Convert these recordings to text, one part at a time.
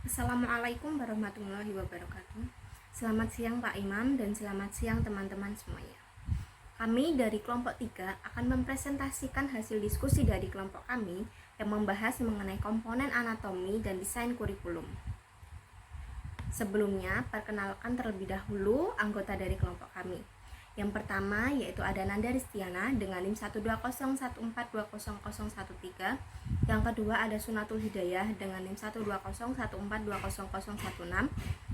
Assalamualaikum warahmatullahi wabarakatuh. Selamat siang Pak Imam dan selamat siang teman-teman semuanya. Kami dari kelompok 3 akan mempresentasikan hasil diskusi dari kelompok kami yang membahas mengenai komponen anatomi dan desain kurikulum. Sebelumnya, perkenalkan terlebih dahulu anggota dari kelompok kami. Yang pertama yaitu ada Nanda Ristiana dengan NIM 12014200013. Yang kedua ada Sunatul Hidayah dengan NIM 12014200016.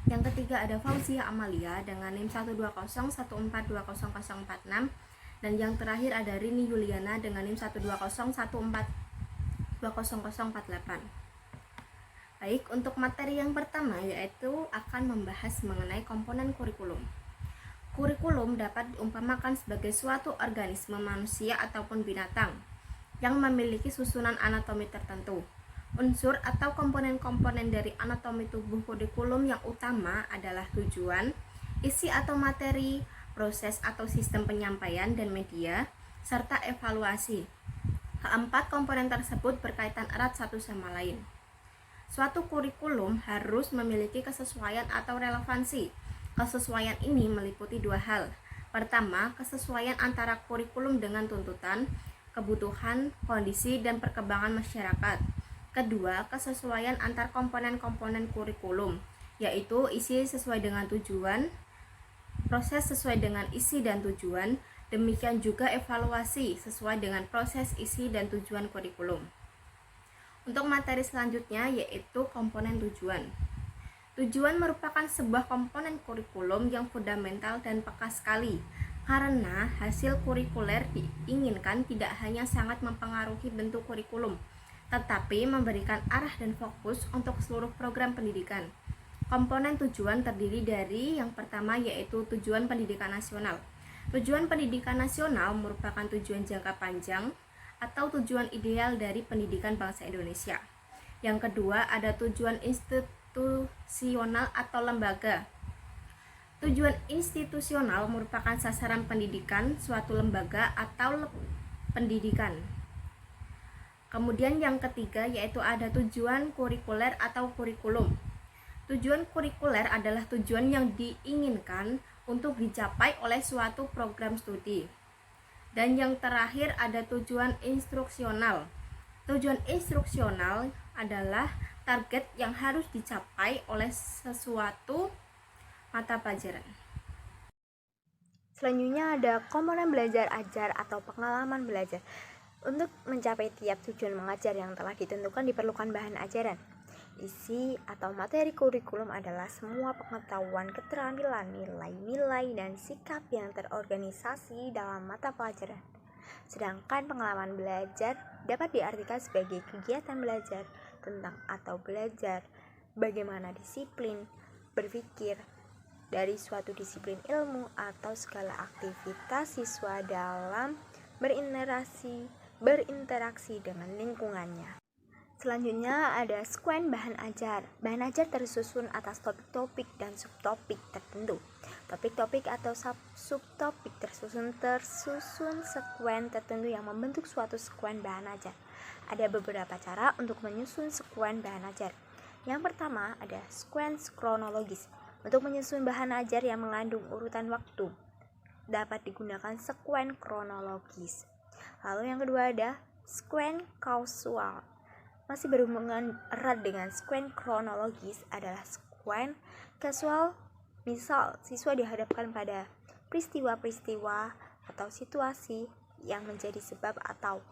Yang ketiga ada Fauzia Amalia dengan NIM 12014200046. Dan yang terakhir ada Rini Yuliana dengan NIM 12014200048. Baik, untuk materi yang pertama yaitu akan membahas mengenai komponen kurikulum. Kurikulum dapat diumpamakan sebagai suatu organisme manusia ataupun binatang yang memiliki susunan anatomi tertentu. Unsur atau komponen-komponen dari anatomi tubuh kurikulum yang utama adalah tujuan, isi atau materi, proses atau sistem penyampaian dan media, serta evaluasi. Keempat komponen tersebut berkaitan erat satu sama lain. Suatu kurikulum harus memiliki kesesuaian atau relevansi. Kesesuaian ini meliputi dua hal. Pertama, kesesuaian antara kurikulum dengan tuntutan, kebutuhan, kondisi, dan perkembangan masyarakat. Kedua, kesesuaian antar komponen-komponen kurikulum, yaitu isi sesuai dengan tujuan, proses sesuai dengan isi dan tujuan, demikian juga evaluasi sesuai dengan proses, isi, dan tujuan kurikulum. Untuk materi selanjutnya yaitu komponen tujuan. Tujuan merupakan sebuah komponen kurikulum yang fundamental dan peka sekali, karena hasil kurikuler diinginkan tidak hanya sangat mempengaruhi bentuk kurikulum, tetapi memberikan arah dan fokus untuk seluruh program pendidikan. Komponen tujuan terdiri dari yang pertama yaitu tujuan pendidikan nasional. Tujuan pendidikan nasional merupakan tujuan jangka panjang atau tujuan ideal dari pendidikan bangsa Indonesia. Yang kedua ada tujuan institusional atau lembaga. Tujuan institusional merupakan sasaran pendidikan suatu lembaga atau pendidikan. Kemudian yang ketiga yaitu ada tujuan kurikuler atau kurikulum. Tujuan kurikuler adalah tujuan yang diinginkan untuk dicapai oleh suatu program studi. Dan yang terakhir ada tujuan instruksional. Tujuan instruksional adalah target yang harus dicapai oleh sesuatu mata pelajaran. Selanjutnya ada komponen belajar ajar atau pengalaman belajar. Untuk mencapai tiap tujuan mengajar yang telah ditentukan diperlukan bahan ajaran. Isi atau materi kurikulum adalah semua pengetahuan, keterampilan, nilai-nilai, dan sikap yang terorganisasi dalam mata pelajaran. Sedangkan pengalaman belajar dapat diartikan sebagai kegiatan belajar tentang atau belajar bagaimana disiplin berpikir dari suatu disiplin ilmu atau segala aktivitas siswa dalam berinteraksi dengan lingkungannya. Selanjutnya ada sekuen bahan ajar. Bahan ajar tersusun atas topik-topik dan subtopik tertentu. Topik-topik atau subtopik tersusun sekuen tertentu yang membentuk suatu sekuen bahan ajar. Ada beberapa cara untuk menyusun sekuen bahan ajar. Yang pertama ada sekuen kronologis. Untuk menyusun bahan ajar yang mengandung urutan waktu, dapat digunakan sekuen kronologis. Lalu yang kedua ada sekuen kausal. Masih berhubungan erat dengan sekuen kronologis adalah sekuen kausal. Misal, siswa dihadapkan pada peristiwa-peristiwa atau situasi yang menjadi sebab atau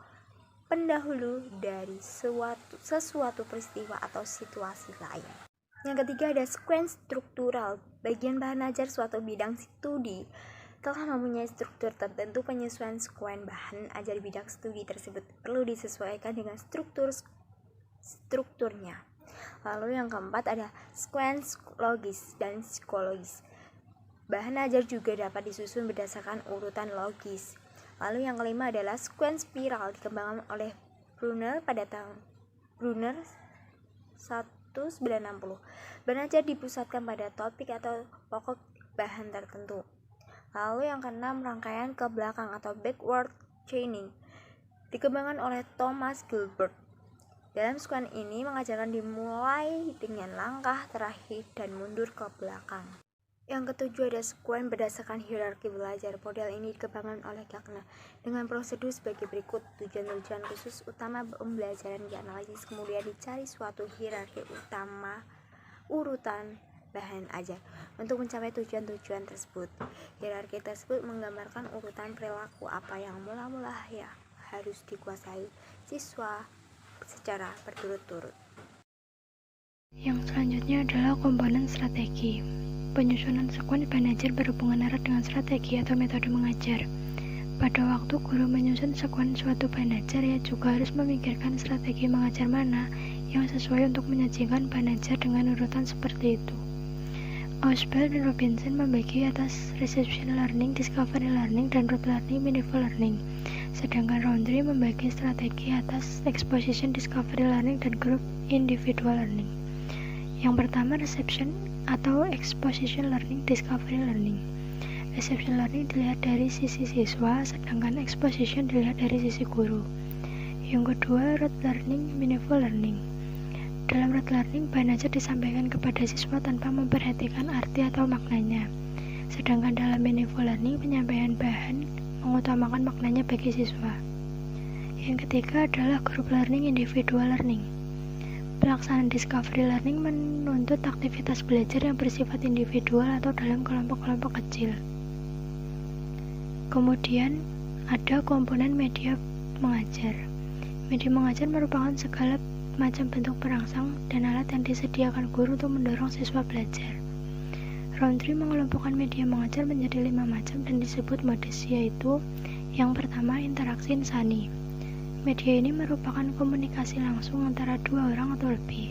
pendahulu dari sesuatu peristiwa atau situasi lain. Yang ketiga ada sekuen struktural. Bagian bahan ajar suatu bidang studi telah mempunyai struktur tertentu. Penyesuaian sekuen bahan ajar bidang studi tersebut perlu disesuaikan dengan strukturnya. Lalu yang keempat ada sekuen logis dan psikologis. Bahan ajar juga dapat disusun berdasarkan urutan logis. Lalu yang kelima adalah sekuen spiral, dikembangkan oleh Brunner pada tahun 1960. Bahan ajar dipusatkan pada topik atau pokok bahan tertentu. Lalu yang keenam rangkaian ke belakang atau backward chaining, dikembangkan oleh Thomas Gilbert. Dalam squan ini mengajarkan dimulai dengan langkah terakhir dan mundur ke belakang. Yang ketujuh ada squan berdasarkan hierarki belajar. Model ini dikembangkan oleh Gardner dengan prosedur sebagai berikut. Tujuan-tujuan khusus utama pembelajaran dianalisis, kemudian dicari suatu hierarki utama urutan bahan ajar untuk mencapai tujuan-tujuan tersebut. Hierarki tersebut menggambarkan urutan perilaku apa yang mula-mula ya harus dikuasai siswa secara berturut-turut. Yang selanjutnya adalah komponen strategi. Penyusunan sekuens bahan ajar berhubungan erat dengan strategi atau metode mengajar. Pada waktu guru menyusun sekuens suatu bahan ajar, ia juga harus memikirkan strategi mengajar mana yang sesuai untuk menyajikan bahan ajar dengan urutan seperti itu. Ausubel dan Robinson membagi atas reception learning, discovery learning, dan rote learning, meaningful learning. Sedangkan Roundtree membagi strategi atas exposition, discovery learning, dan group individual learning. Yang pertama, reception atau exposition learning, discovery learning. Reception learning dilihat dari sisi siswa, sedangkan exposition dilihat dari sisi guru. Yang kedua, rote learning, meaningful learning. Dalam rote learning, bahan ajar disampaikan kepada siswa tanpa memperhatikan arti atau maknanya. Sedangkan dalam meaningful learning, penyampaian bahan mengutamakan maknanya bagi siswa. Yang ketiga adalah group learning, individual learning. Pelaksanaan discovery learning menuntut aktivitas belajar yang bersifat individual atau dalam kelompok-kelompok kecil. Kemudian ada komponen media mengajar. Media mengajar merupakan segala macam bentuk perangsang dan alat yang disediakan guru untuk mendorong siswa belajar. Roundtree mengelompokkan media mengajar menjadi 5 macam dan disebut modus, yaitu yang pertama, interaksi insani. Media ini merupakan komunikasi langsung antara dua orang atau lebih.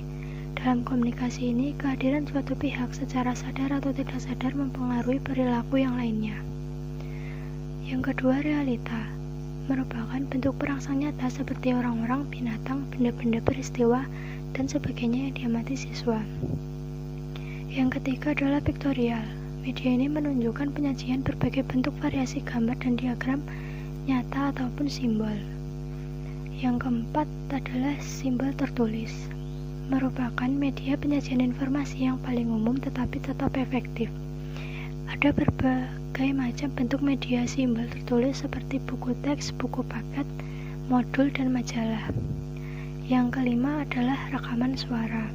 Dalam komunikasi ini, kehadiran suatu pihak secara sadar atau tidak sadar mempengaruhi perilaku yang lainnya. Yang kedua, realita merupakan bentuk perangsang nyata seperti orang-orang, binatang, benda-benda, peristiwa, dan sebagainya yang diamati siswa. Yang ketiga adalah pictorial. Media ini menunjukkan penyajian berbagai bentuk variasi gambar dan diagram nyata ataupun simbol. Yang keempat adalah simbol tertulis. Merupakan media penyajian informasi yang paling umum tetapi tetap efektif. Ada berbagai macam bentuk media simbol tertulis seperti buku teks, buku paket, modul, dan majalah. Yang kelima adalah rekaman suara.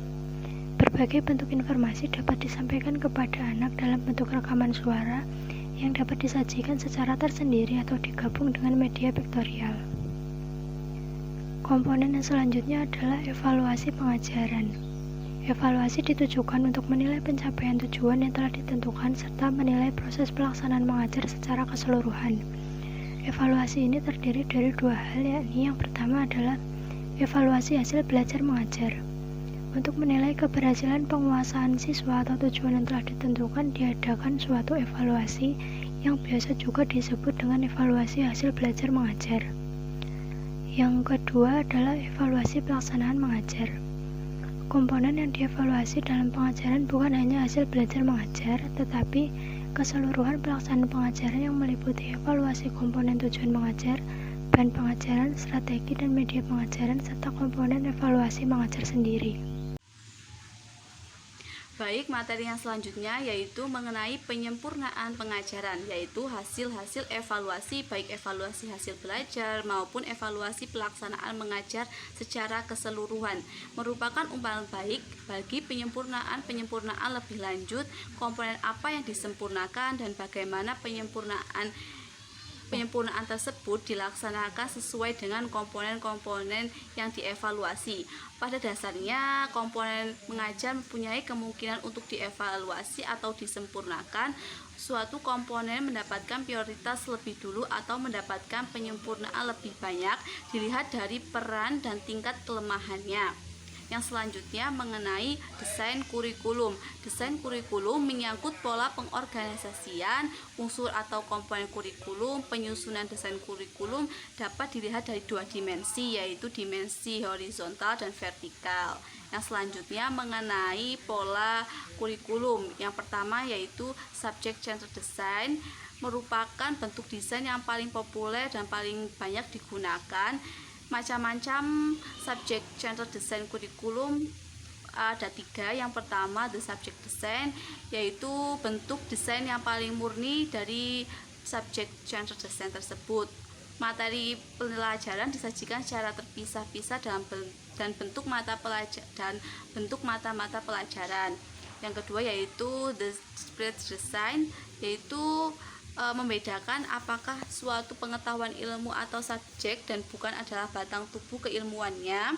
Berbagai bentuk informasi dapat disampaikan kepada anak dalam bentuk rekaman suara yang dapat disajikan secara tersendiri atau digabung dengan media pictorial. Komponen yang selanjutnya adalah evaluasi pengajaran. Evaluasi ditujukan untuk menilai pencapaian tujuan yang telah ditentukan serta menilai proses pelaksanaan mengajar secara keseluruhan. Evaluasi ini terdiri dari dua hal, yakni yang pertama adalah evaluasi hasil belajar mengajar. Untuk menilai keberhasilan penguasaan siswa atau tujuan yang telah ditentukan, diadakan suatu evaluasi yang biasa juga disebut dengan evaluasi hasil belajar mengajar. Yang kedua adalah evaluasi pelaksanaan mengajar. Komponen yang dievaluasi dalam pengajaran bukan hanya hasil belajar mengajar, tetapi keseluruhan pelaksanaan pengajaran yang meliputi evaluasi komponen tujuan mengajar, bahan pengajaran, strategi dan media pengajaran, serta komponen evaluasi mengajar sendiri. Baik, materi yang selanjutnya yaitu mengenai penyempurnaan pengajaran, yaitu hasil-hasil evaluasi, baik evaluasi hasil belajar maupun evaluasi pelaksanaan mengajar secara keseluruhan, merupakan umpan baik bagi penyempurnaan lebih lanjut, komponen apa yang disempurnakan dan bagaimana penyempurnaan tersebut dilaksanakan sesuai dengan komponen-komponen yang dievaluasi. Pada dasarnya, komponen mengajar mempunyai kemungkinan untuk dievaluasi atau disempurnakan. Suatu komponen mendapatkan prioritas lebih dulu atau mendapatkan penyempurnaan lebih banyak dilihat dari peran dan tingkat kelemahannya. Yang selanjutnya mengenai desain kurikulum. Desain kurikulum menyangkut pola pengorganisasian, unsur atau komponen kurikulum. Penyusunan desain kurikulum dapat dilihat dari dua dimensi, yaitu dimensi horizontal dan vertikal. Yang selanjutnya mengenai pola kurikulum. Yang pertama yaitu subject centered design, merupakan bentuk desain yang paling populer dan paling banyak digunakan. Macam-macam subjek centered design kurikulum ada 3. Yang pertama, the subject design, yaitu bentuk desain yang paling murni dari subjek centered design tersebut. Materi pelajaran disajikan secara terpisah-pisah dan bentuk mata pelajaran. Yang kedua yaitu the spread design, yaitu membedakan apakah suatu pengetahuan ilmu atau subjek dan bukan adalah batang tubuh keilmuannya.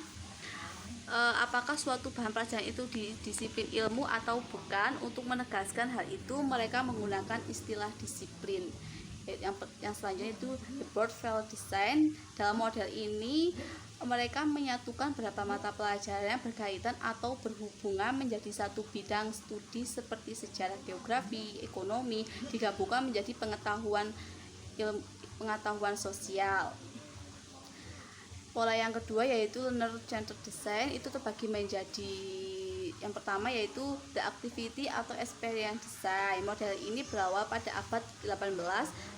Apakah suatu bahan pelajaran itu di disiplin ilmu atau bukan. Untuk menegaskan hal itu, mereka menggunakan istilah disiplin. Yang selanjutnya itu the portfolio design. Dalam model ini mereka menyatukan beberapa mata pelajaran yang berkaitan atau berhubungan menjadi satu bidang studi seperti sejarah, geografi, ekonomi, digabungkan menjadi pengetahuan sosial. Pola yang kedua yaitu learner centered design, itu terbagi menjadi yang pertama yaitu the activity atau experience design. Model ini berawal pada abad 18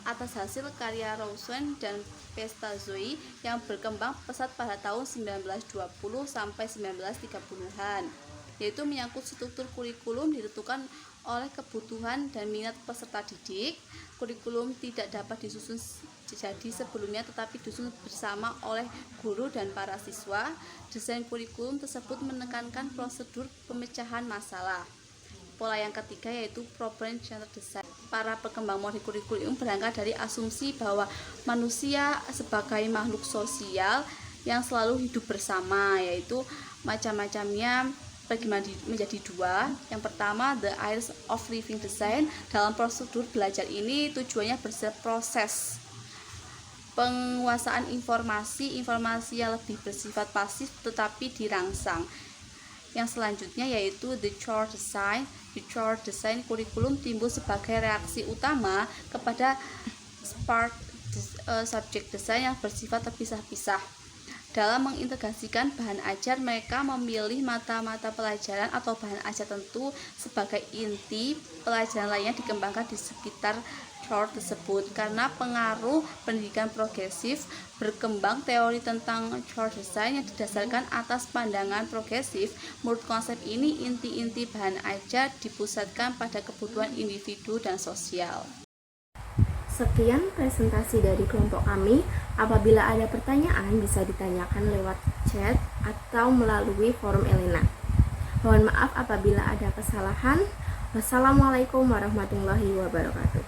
atas hasil karya Rawson dan Pestalozzi yang berkembang pesat pada tahun 1920 sampai 1930-an, yaitu menyangkut struktur kurikulum ditentukan oleh kebutuhan dan minat peserta didik. Kurikulum tidak dapat disusun jadi sebelumnya tetapi disusun bersama oleh guru dan para siswa. Desain kurikulum tersebut menekankan prosedur pemecahan masalah. Pola yang ketiga yaitu problem centered design. Para pengembang model kurikulum berangkat dari asumsi bahwa manusia sebagai makhluk sosial yang selalu hidup bersama, yaitu macam-macamnya menjadi 2. Yang pertama, the airs of living design. Dalam prosedur belajar ini tujuannya proses penguasaan informasi yang lebih bersifat pasif tetapi dirangsang. Yang selanjutnya yaitu the chore design. The chore design kurikulum timbul sebagai reaksi utama kepada subjek desain yang bersifat terpisah-pisah. Dalam mengintegrasikan bahan ajar, mereka memilih mata-mata pelajaran atau bahan ajar tertentu sebagai inti. Pelajaran lainnya dikembangkan di sekitar chore tersebut. Karena pengaruh pendidikan progresif, berkembang teori tentang chore design yang didasarkan atas pandangan progresif. Menurut konsep ini, inti-inti bahan ajar dipusatkan pada kebutuhan individu dan sosial. Sekian presentasi dari kelompok kami. Apabila ada pertanyaan bisa ditanyakan lewat chat atau melalui forum Elena. Mohon maaf apabila ada kesalahan. Wassalamualaikum warahmatullahi wabarakatuh.